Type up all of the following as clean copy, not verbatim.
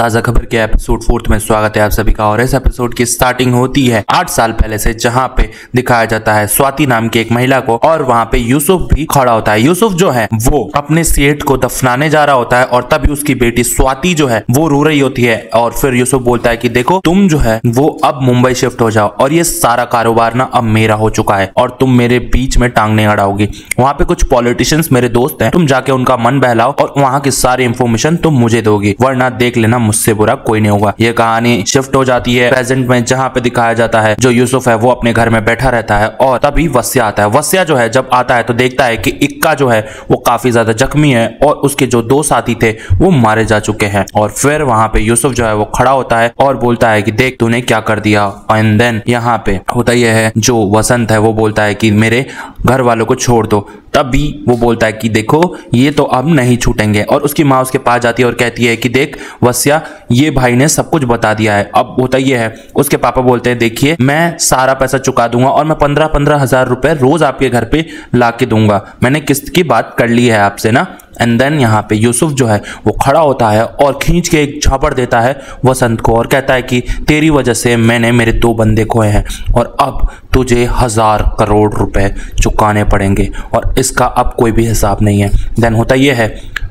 ताजा खबर के एपिसोड 4 में स्वागत है आप सभी का। और इस एपिसोड की स्टार्टिंग होती है 8 साल पहले से, जहां पे दिखाया जाता है स्वाति नाम की एक महिला को, और वहां पे यूसुफ भी खड़ा होता है। यूसुफ जो है वो अपने सेठ को दफनाने जा रहा होता है और तभी उसकी बेटी स्वाति जो है वो रो रही होती है। और फिर यूसुफ बोलता है कि देखो तुम जो है वो अब मुंबई शिफ्ट हो जाओ और ये सारा कारोबार ना अब मेरा हो चुका है और तुम मेरे बीच में टांग नहीं अड़ाओगी। वहां पे कुछ पॉलिटिशियंस मेरे दोस्त हैं, तुम जाके उनका मन बहलाओ और वहां की सारी इंफॉर्मेशन तुम मुझे दोगी, वरना देख लेना मुझसे बुरा कोई नहीं होगा। ये कहानी शिफ्ट हो जाती है प्रेजेंट में, जहां पे दिखाया जाता है जो यूसुफ है वो अपने घर में बैठा रहता है और तभी वस्या आता है। वस्या जो है जब आता है तो देखता है कि इक्का जो है वो काफी ज्यादा जख्मी है और उसके जो 2 साथी थे वो मारे जा चुके हैं। और फिर वहां पे यूसुफ जो है वो खड़ा होता है और बोलता है कि देख तूने क्या कर दिया। एंड देन यहाँ पे होता यह है, जो वसंत है वो बोलता है कि मेरे घर वालों को छोड़ दो। तब भी वो बोलता है कि देखो ये तो अब नहीं छूटेंगे। और उसकी माँ उसके पास जाती है और कहती है कि देख वस्या, ये भाई ने सब कुछ बता दिया है। अब होता ये है, उसके पापा बोलते हैं देखिए मैं सारा पैसा चुका दूंगा और मैं 15-15 हजार रुपए रोज आपके घर पे ला के दूंगा, मैंने किस्त की बात कर ली है आपसे ना। एंड देन यहाँ पे यूसुफ जो है वो खड़ा होता है और खींच के एक झापड़ देता है वसंत को और कहता है कि तेरी वजह से मैंने मेरे 2 बंदे खोए हैं और अब तुझे 1000 करोड़ रुपए चुकाने पड़ेंगे और इसका अब कोई भी हिसाब नहीं है। देन होता ये है,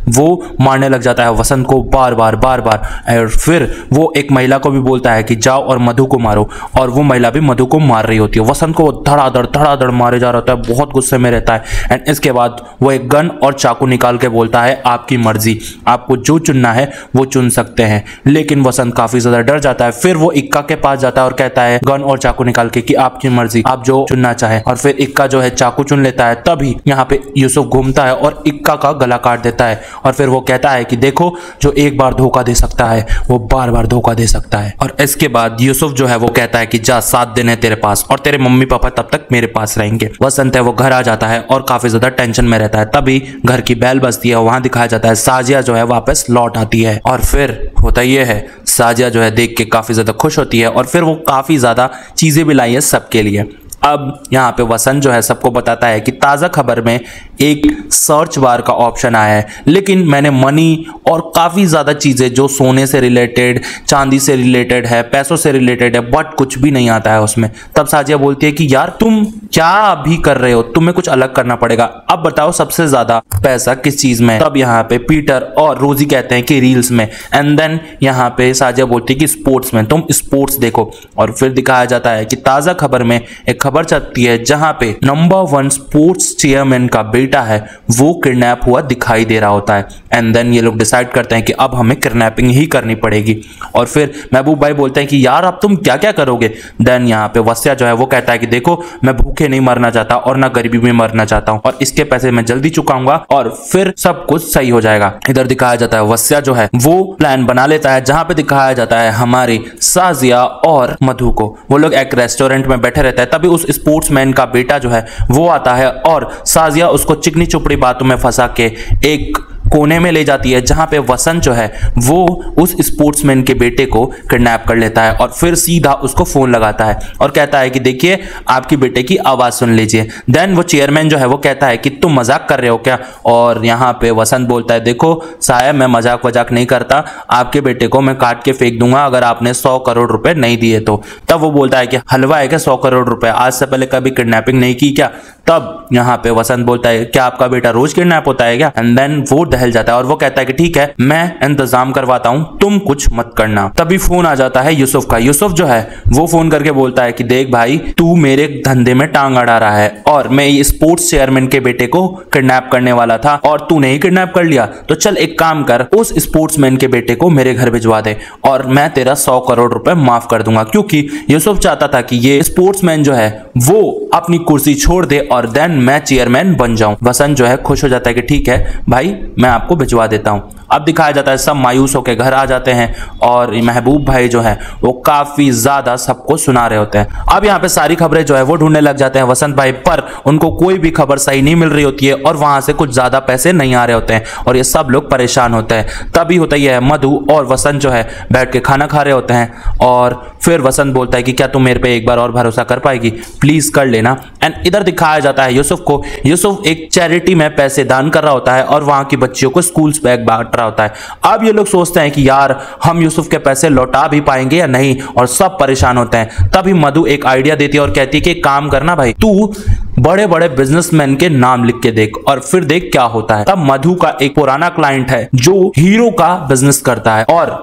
वो मारने लग जाता है वसंत को बार बार और फिर वो एक महिला को भी बोलता है कि जाओ और मधु को मारो, और वो महिला भी मधु को मार रही होती है। वसंत को धड़ाधड़ मारे जा रहा होता है, बहुत गुस्से में रहता है। एंड इसके बाद वो एक गन और चाकू निकाल के बोलता है आपकी मर्जी, आपको जो चुनना है वो चुन सकते हैं। लेकिन वसंत काफी ज्यादा डर जाता है। फिर वो इक्का के पास जाता है और कहता है गन और चाकू निकाल के कि आपकी मर्जी, आप जो चुनना चाहे। और फिर इक्का जो है चाकू चुन लेता है। तभी यहाँ पे यूसुफ घूमता है और इक्का का गला काट देता है और फिर वो कहता है कि देखो जो एक बार धोखा दे सकता है वो बार बार धोखा दे सकता है। और इसके बाद यूसुफ जो है वो कहता है कि जा 7 दिन है तेरे पास और तेरे मम्मी पापा तब तक मेरे पास रहेंगे। वसंत है वो घर आ जाता है और काफी ज्यादा टेंशन में रहता है। तभी घर की बेल बजती है, वहां दिखाया जाता है साजिया जो है वापस लौट आती है। और फिर होता ये है, साजिया जो है देख के काफी ज्यादा खुश होती है और फिर वो काफी ज्यादा चीजें भी लाई है सबके लिए। अब यहाँ पे वसंत जो है सबको बताता है कि ताज़ा खबर में एक सर्च बार का ऑप्शन आया है, लेकिन मैंने मनी और काफ़ी ज़्यादा चीज़ें जो सोने से रिलेटेड, चांदी से रिलेटेड है, पैसों से रिलेटेड है, बट कुछ भी नहीं आता है उसमें। तब साजिया बोलती है कि यार तुम क्या अभी कर रहे हो, तुम्हें कुछ अलग करना पड़ेगा, अब बताओ सबसे ज़्यादा पैसा किस चीज़ में। तब यहाँ पे पीटर और रोजी कहते हैं कि रील्स में। एंड देन यहाँ पे साजिया बोलती है कि स्पोर्ट्स में, तुम स्पोर्ट्स देखो। और फिर दिखाया जाता है कि ताज़ा खबर में एक खबर चलती है जहां पे नंबर 1 स्पोर्ट्स चेयरमैन का बेटा है वो किडनैप हुआ दिखाई दे रहा होता है। एंड देन ये लोग डिसाइड करते हैं कि अब हमें किडनैपिंग ही करनी पड़ेगी। और फिर महबूब भाई बोलते हैं कि यार अब तुम क्या क्या करोगे। देन यहाँ पे वस्या जो है वो कहता है कि देखो मैं भूखे नहीं मरना चाहता और ना गरीबी में मरना चाहता हूँ और इसके पैसे मैं जल्दी चुकाऊंगा और फिर सब कुछ सही हो जाएगा। इधर दिखाया जाता है वस्या जो है वो प्लान बना लेता है, जहां पे दिखाया जाता है हमारी साजिया और मधु को। वो लोग एक रेस्टोरेंट में बैठे रहते हैं। तभी उस स्पोर्ट्समैन का बेटा जो है वो आता है और साजिया उसको चिकनी चुपड़ी बातों में फंसा के एक कोने में ले जाती है, जहां पे वसंत जो है वो उस स्पोर्ट्समैन के बेटे को किडनैप कर लेता है और फिर सीधा उसको फोन लगाता है और कहता है कि देखिए आपकी बेटे की आवाज सुन लीजिए। देन वो चेयरमैन जो है वो कहता है कि तुम मजाक कर रहे हो क्या। और यहाँ पे वसंत बोलता है देखो साहब मैं मजाक वजाक नहीं करता, आपके बेटे को मैं काट के फेंक दूंगा अगर आपने 100 करोड़ रुपए नहीं दिए तो। तब वो बोलता है कि हलवा है क्या 100 करोड़ रुपए, आज से पहले कभी किडनैपिंग नहीं की क्या। तब यहाँ पे वसंत बोलता है क्या आपका बेटा रोज किडनैप होता है क्या। एंड देन वो दहल जाता है और वो कहता है कि ठीक है मैं इंतजाम करवाता हूं, तुम कुछ मत करना। तभी फोन आ जाता है यूसुफ का। यूसुफ जो है वो फोन करके बोलता है कि देख भाई तू मेरे धंधे में टांग अड़ा रहा है और मैं ये स्पोर्ट्स चेयरमैन के बेटे को किडनैप करने वाला था और तूने ही किडनैप कर लिया, तो चल एक काम कर उस स्पोर्ट्समैन के बेटे को मेरे घर भिजवा दे और मैं तेरा 100 करोड़ रुपए माफ कर दूंगा। क्योंकि यूसुफ चाहता था कि ये स्पोर्ट्समैन जो है वो अपनी कुर्सी छोड़ दे और देन मैं चेयरमैन बन जाऊं। वसंत जो है खुश हो जाता है कि ठीक है भाई मैं आपको भिजवा देता हूं। अब दिखाया जाता है सब मायूस होकर घर आ जाते हैं और महबूब भाई जो है वो काफी ज्यादा सबको सुना रहे होते हैं। अब यहाँ पे सारी खबरें जो है वो ढूंढने लग जाते हैं वसंत भाई, पर उनको कोई भी खबर सही नहीं मिल रही होती है और वहां से कुछ ज्यादा पैसे नहीं आ रहे होते हैं और ये सब लोग परेशान होते हैं। तभी होता ही है मधु और वसंत जो है बैठ के खाना खा रहे होते हैं और फिर वसंत बोलता है कि क्या तुम मेरे पे एक बार और भरोसा कर पाएगी, प्लीज कर लेना। एंड इधर दिखाया जाता है यूसुफ को। यूसुफ एक चैरिटी में पैसे दान कर रहा होता है और वहां की बच्चियों को स्कूल्स बैग बांट रहा होता है। अब ये लोग सोचते हैं कि यार हम यूसुफ के पैसे लौटा भी पाएंगे या नहीं, और सब परेशान होते हैं। तभी मधु एक आइडिया देती है और कहती है कि एक काम करना भाई, तू बड़े बड़े बिजनेसमैन के नाम लिख के देख और फिर देख क्या होता है। तब मधु का एक पुराना क्लाइंट है जो हीरो का बिजनेस करता है और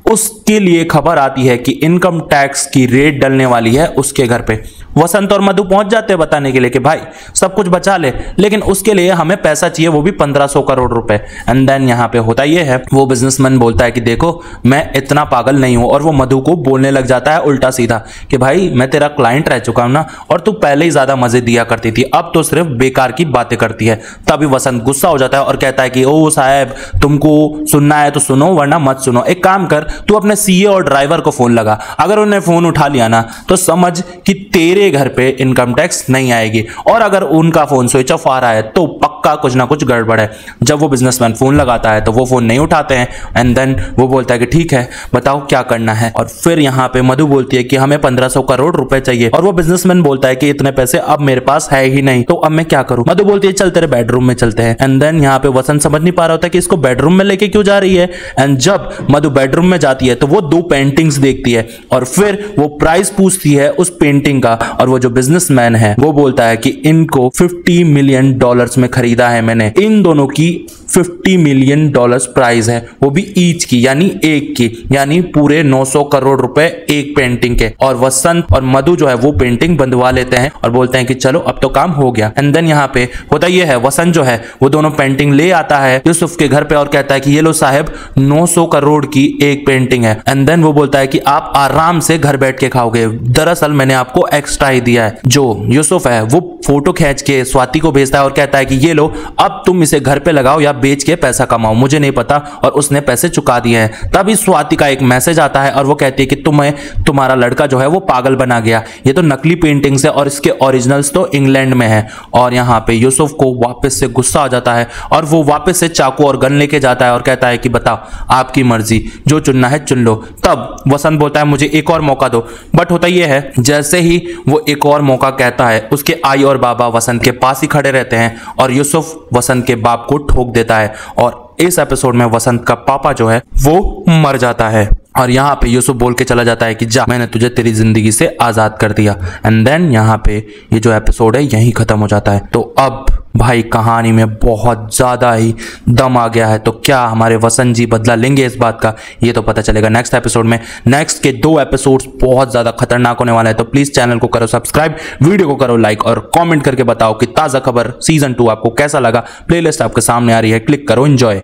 उसके लिए खबर आती है कि इनकम टैक्स की रेड डलने वाली है उसके घर पे। वसंत और मधु पहुंच जाते हैं बताने के लिए कि भाई सब कुछ बचा ले, लेकिन उसके लिए हमें पैसा चाहिए, वो भी 1500 करोड़ रुपए। एंड देन यहाँ पे होता ये है, वो बिजनेसमैन बोलता है कि देखो मैं इतना पागल नहीं हूं, और वो मधु को बोलने लग जाता है उल्टा सीधा कि भाई मैं तेरा क्लाइंट रह चुका हूं ना, और तू पहले ही ज्यादा मजे दिया करती थी, अब तो सिर्फ बेकार की बातें करती है। तभी वसंत गुस्सा हो जाता है और कहता है कि ओ साहब तुमको सुनना है तो सुनो वरना मत सुनो। एक काम कर, तू अपने सीए और ड्राइवर को फोन लगा, अगर उन्हें फोन उठा लिया ना तो समझ कि तेरे घर पे इनकम टैक्स नहीं आएगी, और अगर उनका फोन स्विच ऑफ आ रहा है तो पक्का कुछ ना कुछ गड़बड़ है। जब वो बिजनेसमैन फोन लगाता है तो वो फोन नहीं उठाते हैं। एंड देन वो बोलता है कि ठीक है बताओ क्या करना है, और फिर यहाँ पे मधु बोलती है कि हमें 1500 करोड़ रुपए चाहिए, और वो बिजनेसमैन बोलता है कि इतने पैसे अब मेरे पास है ही नहीं, तो अब मैं क्या करूं। मधु बोलती है चल तेरे बेडरूम में चलते हैं। एंड देन यहाँ पे वसंत समझ नहीं पा रहा होता कि इसको बेडरूम में लेके क्यों जा रही है। एंड जब मधु बेडरूम में जाती है तो वो 2 पेंटिंग्स देखती है, और फिर वो प्राइस पूछती है उस पेंटिंग का, और वो जो बिजनेसमैन है वो बोलता है कि इनको $50 मिलियन में खरीदा है मैंने। इन दोनों की $50 मिलियन प्राइस है, वो भी ईच की, यानी एक की, यानी पूरे 900 करोड़ रुपए एक पेंटिंग के। और वसंत और मधु जो है वो पेंटिंग बंधवा लेते हैं और बोलते हैं कि चलो अब तो काम हो गया। एंड देन यहाँ पे होता ये है, वसंत जो है वो दोनों पेंटिंग ले आता है यूसुफ के घर पे और कहता है कि ये लो साहब 900 करोड़ की एक पेंटिंग है। एंड देन वो बोलता है कि आप आराम से घर बैठ के खाओगे, दरअसल मैंने आपको एक्स्ट्रा ही दिया है। जो यूसुफ है वो फोटो खींच के स्वाति को भेजता है और कहता है कि ये लो अब तुम इसे घर पे लगाओ या बेच के पैसा कमाओ, मुझे नहीं पता, और उसने पैसे चुका दिए हैं। तभी स्वाति का एक मैसेज आता है और वो कहती है कि तुम्हारा लड़का जो है वो पागल बना गया, ये तो नकली पेंटिंग्स है और इसके ओरिजिनल्स तो इंग्लैंड में है। और यहाँ पे यूसुफ को वापस से गुस्सा आ जाता है और वो वापस से चाकू और गन लेके जाता है और कहता है कि बताओ आपकी मर्जी, जो चुनना है चुन लो। तब वसंत बोलता है मुझे एक और मौका दो। बट होता यह है, जैसे ही वो एक और मौका कहता है उसके आई और बाबा वसंत के पास ही खड़े रहते हैं और यूसुफ वसंत के बाप को ठोक देता है, और इस एपिसोड में वसंत का पापा जो है वो मर जाता है। और यहाँ पे यूसुफ बोल के चला जाता है कि जा मैंने तुझे तेरी जिंदगी से आजाद कर दिया। एंड देन यहाँ पे ये जो एपिसोड है यहीं खत्म हो जाता है। तो अब भाई कहानी में बहुत ज्यादा ही दम आ गया है, तो क्या हमारे वसंत जी बदला लेंगे इस बात का, ये तो पता चलेगा नेक्स्ट एपिसोड में। नेक्स्ट के 2 एपिसोड्स बहुत ज्यादा खतरनाक होने वाले हैं, तो प्लीज चैनल को करो सब्सक्राइब, वीडियो को करो लाइक और कमेंट करके बताओ कि ताजा खबर सीजन 2 आपको कैसा लगा। प्लेलिस्ट आपके सामने आ रही है, क्लिक करो, एंजॉय।